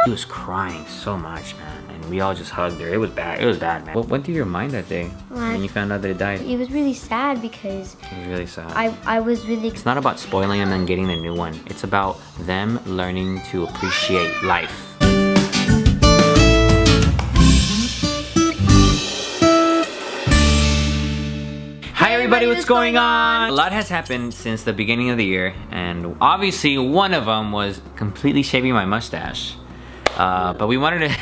She was crying so much, man, and we all just hugged her. It was bad. It was bad, man. What went through your mind that day when you found out that it died? It was really sad because it was really sad. I was really. It's not about spoiling them and getting the new one. It's about them learning to appreciate life. Hi everybody, what's going on? A lot has happened since the beginning of the year, and obviously one of them was completely shaving my mustache. But we wanted to,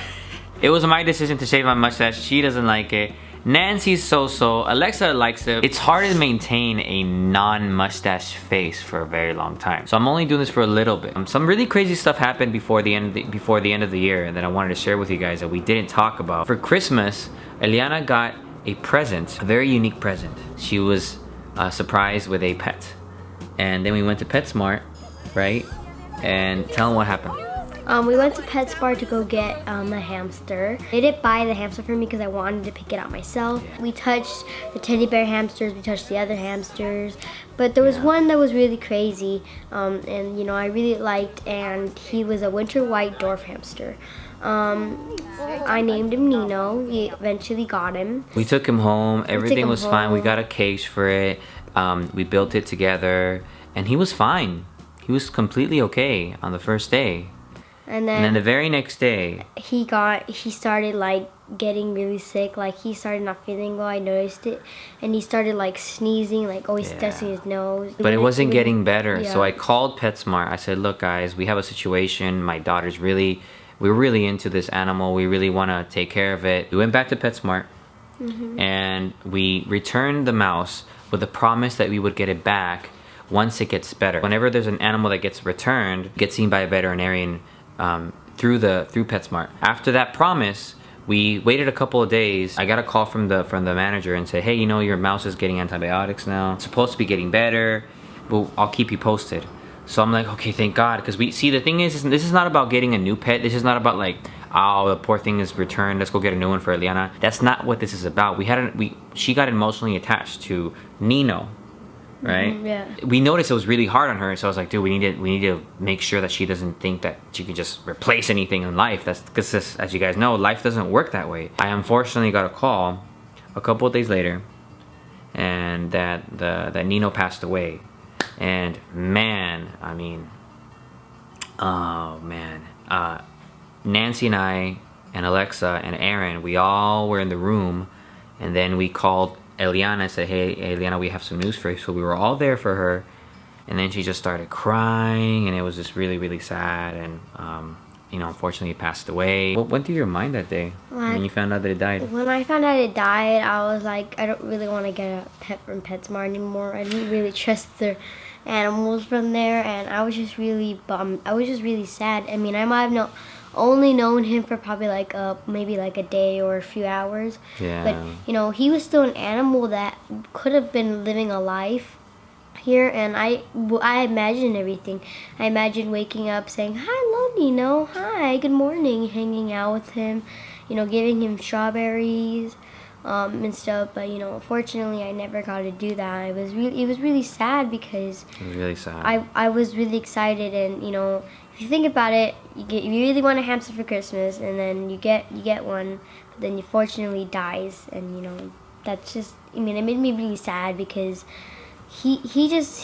it was my decision to shave my mustache. She doesn't like it. Nancy's so-so. Alexa likes it. It's hard to maintain a non-mustache face for a very long time. So I'm only doing this for a little bit. Some really crazy stuff happened before the end of the year, and that I wanted to share with you guys that we didn't talk about. For Christmas, Eliana got a present, a very unique present. She was surprised with a pet. And then we went to PetSmart, right? And tell them what happened. We went to PetSmart to go get a hamster. They didn't buy the hamster for me because I wanted to pick it out myself. Yeah. We touched the teddy bear hamsters, we touched the other hamsters. But there was one that was really crazy, and you know, I really liked, and he was a winter white dwarf hamster. I named him Nino. We eventually got him. We took him home. Everything was fine. We got a cage for it. We built it together, and he was fine. He was completely okay on the first day. And then the very next day, he started like getting really sick. Like he started not feeling well. I noticed it, and he started like sneezing, like always testing his nose. But it wasn't getting better. Yeah. So I called PetSmart. I said, "Look, guys, we have a situation. My daughter's we're really into this animal. We really want to take care of it." We went back to PetSmart, and we returned the mouse with the promise that we would get it back once it gets better. Whenever there's an animal that gets returned, gets seen by a veterinarian through PetSmart. After that promise, we waited a couple of days. I got a call from the manager and said, "Hey, you know, your mouse is getting antibiotics now. It's supposed to be getting better, but I'll keep you posted." So I'm like, okay, thank God, because the thing is, this is not about getting a new pet. This is not about like, oh, the poor thing is returned, let's go get a new one for Eliana. That's not what this is about. She got emotionally attached to Nino, right? Yeah. We noticed it was really hard on her, so I was like, dude, we need to make sure that she doesn't think that she can just replace anything in life. That's because, as you guys know, life doesn't work that way. I unfortunately got a call a couple of days later, and that Nino passed away. And man, I mean, oh man, Nancy and I and Alexa and Aaron, we all were in the room, and then we called Eliana and said, hey Eliana, we have some news for you. So we were all there for her, and then she just started crying, and it was just really, really sad. And you know, unfortunately, it passed away. What went through your mind that day when you found out that it died? When I found out it died, I was like, I don't really want to get a pet from PetSmart anymore. I didn't really trust their animals from there, and I was just really bummed. I was just really sad. I mean, I might have only known him for probably like maybe like a day or a few hours. Yeah. But you know, he was still an animal that could have been living a life here, and I imagined everything. I imagined waking up saying, "Hi, Nino. Hi, good morning," hanging out with him, you know, giving him strawberries and stuff. But you know, unfortunately, I never got to do that. It was really sad because it was really sad. I was really excited, and you know, if you think about it, you really want a hamster for Christmas, and then you get one, but then unfortunately dies, and you know, that's just, I mean, it made me really sad because he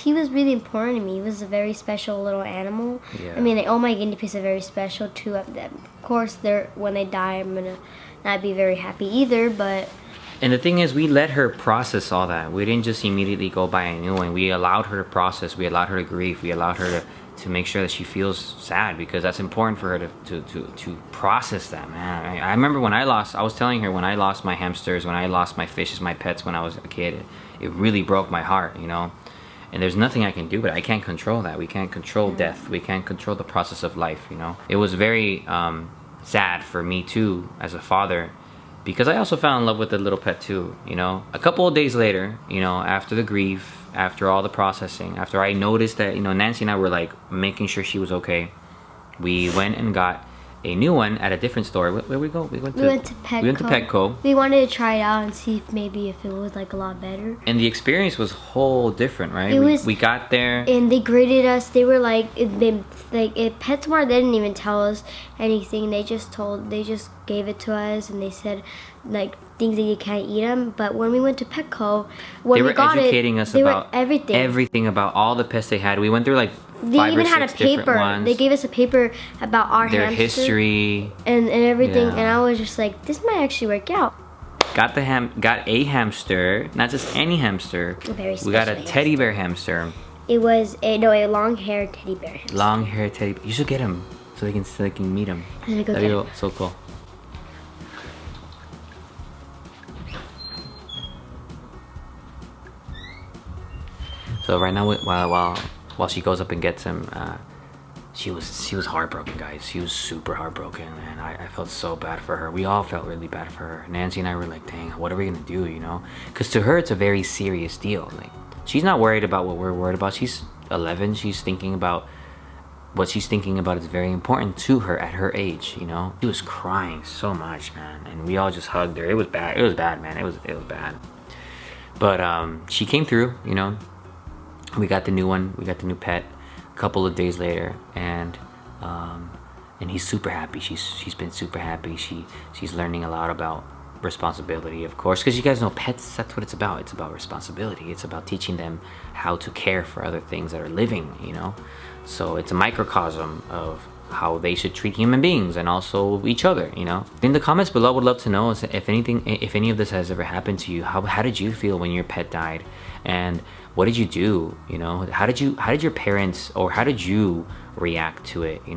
was really important to me. He was a very special little animal. Yeah. I mean, all my guinea pigs are very special too. Of course, when they die, I'm gonna not be very happy either, but. And the thing is, we let her process all that. We didn't just immediately go buy a new one. We allowed her to process. We allowed her to grieve. We allowed her to make sure that she feels sad, because that's important for her to process that, man. I remember when I was telling her, when I lost my hamsters, when I lost my fishes, my pets when I was a kid, it really broke my heart, you know? And there's nothing I can do, but I can't control that. We can't control death. We can't control the process of life, you know? It was very sad for me too, as a father, because I also fell in love with the little pet too, you know? A couple of days later, you know, after the grief, after all the processing, after I noticed that, you know, Nancy and I were like making sure she was okay, we went and got a new one at a different store. Where we go? We went to Petco. We went to Petco. We wanted to try it out and see if maybe it was like a lot better. And the experience was whole different, right? We got there and they graded us. They were like PetSmart didn't even tell us anything. They just gave it to us, and they said like things that you can't eat them. But when we went to Petco, they were educating us about everything about all the pets they had. We went through like they even had a paper. They gave us a paper about their history and everything. And I was just like, this might actually work out. Got a hamster, not just any hamster. We got a teddy bear hamster. It was a long-haired teddy bear hamster. Long-haired teddy. You should get him so they can meet him. That'd be so cool. So right now, while she goes up and gets him, she was heartbroken, guys. She was super heartbroken, and I felt so bad for her. We all felt really bad for her. Nancy and I were like, dang, what are we gonna do, you know? Because to her, it's a very serious deal. Like, she's not worried about what we're worried about. She's 11. She's thinking about what she's thinking about is very important to her at her age, you know? She was crying so much, man, and we all just hugged her. It was bad. It was bad, man. It was bad. But she came through, you know. We got the new one. We got the new pet a couple of days later, and he's super happy. She's been super happy. She's learning a lot about responsibility, of course, because you guys know pets, that's what it's about. It's about responsibility. It's about teaching them how to care for other things that are living, you know. So it's a microcosm of how they should treat human beings and also each other, you know. In the comments below, I would love to know if any of this has ever happened to you. How did you feel when your pet died, and what did you do? You know, how did your parents, or how did you react to it? You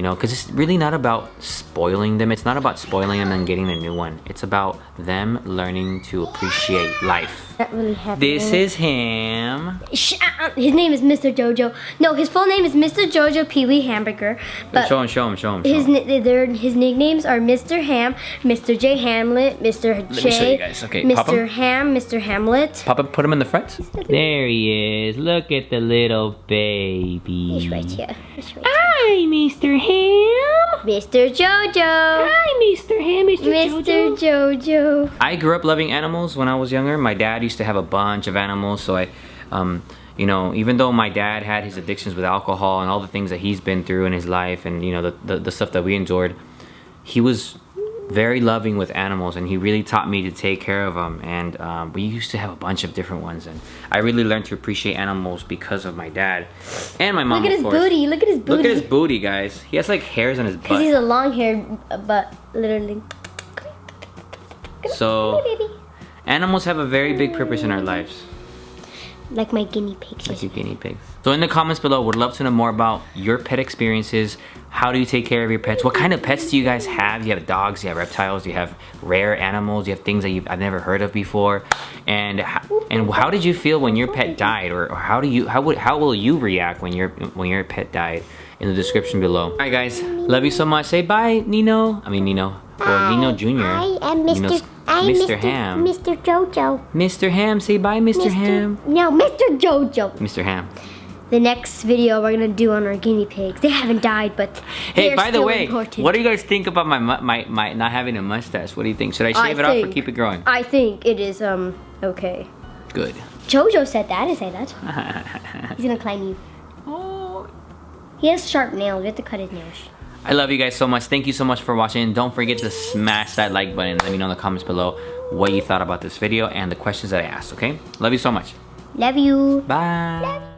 know, because it's really not about spoiling them. It's not about spoiling them and getting a new one. It's about them learning to appreciate life. That really happened. This is him. His name is Mr. Jojo. No, his full name is Mr. Jojo Pee-wee Hamburger. But show him. His nicknames are Mr. Ham, Mr. J Hamlet, Mr. J. Let me show you guys. Okay, Mr. Ham, Mr. Hamlet. Put him in the front. There he is. Look at the little baby. He's right here. Hi, Mr. Ham. Mr. Jojo. Hi, Mr. Ham. Mr. Jojo. I grew up loving animals when I was younger. My dad used to have a bunch of animals, so I, you know, even though my dad had his addictions with alcohol and all the things that he's been through in his life, and you know the stuff that we endured, he was very loving with animals, and he really taught me to take care of them. And we used to have a bunch of different ones, and I really learned to appreciate animals because of my dad and my mom. Look at his booty. Look at his booty. Look at his booty, guys. He has like hairs on his butt. Because he's a long-haired butt, literally. So animals have a very big purpose in our lives. Like my guinea pigs. Like your guinea pigs. So in the comments below, would love to know more about your pet experiences. How do you take care of your pets? What kind of pets do you guys have? You have dogs, you have reptiles, you have rare animals, you have things that I've never heard of before. And how did you feel when your pet died, or how will you react when your pet died? In the description below. All right, guys, love you so much. Say bye, Nino. I mean Nino. Or Nino Jr. I am Mr. Ham. Mr. Jojo. Mr. Ham, say bye, Mr. Ham. No, Mr. Jojo. Mr. Ham. The next video we're gonna do on our guinea pigs. They haven't died, but hey, by the way, important. What do you guys think about my not having a mustache? What do you think? Should I shave it off or keep it growing? I think it is okay. Good. Jojo said that. I said that. He's gonna climb you. Oh. He has sharp nails. We have to cut his nails. I love you guys so much. Thank you so much for watching. Don't forget to smash that like button. Let me know in the comments below what you thought about this video and the questions that I asked, okay? Love you so much. Love you. Bye.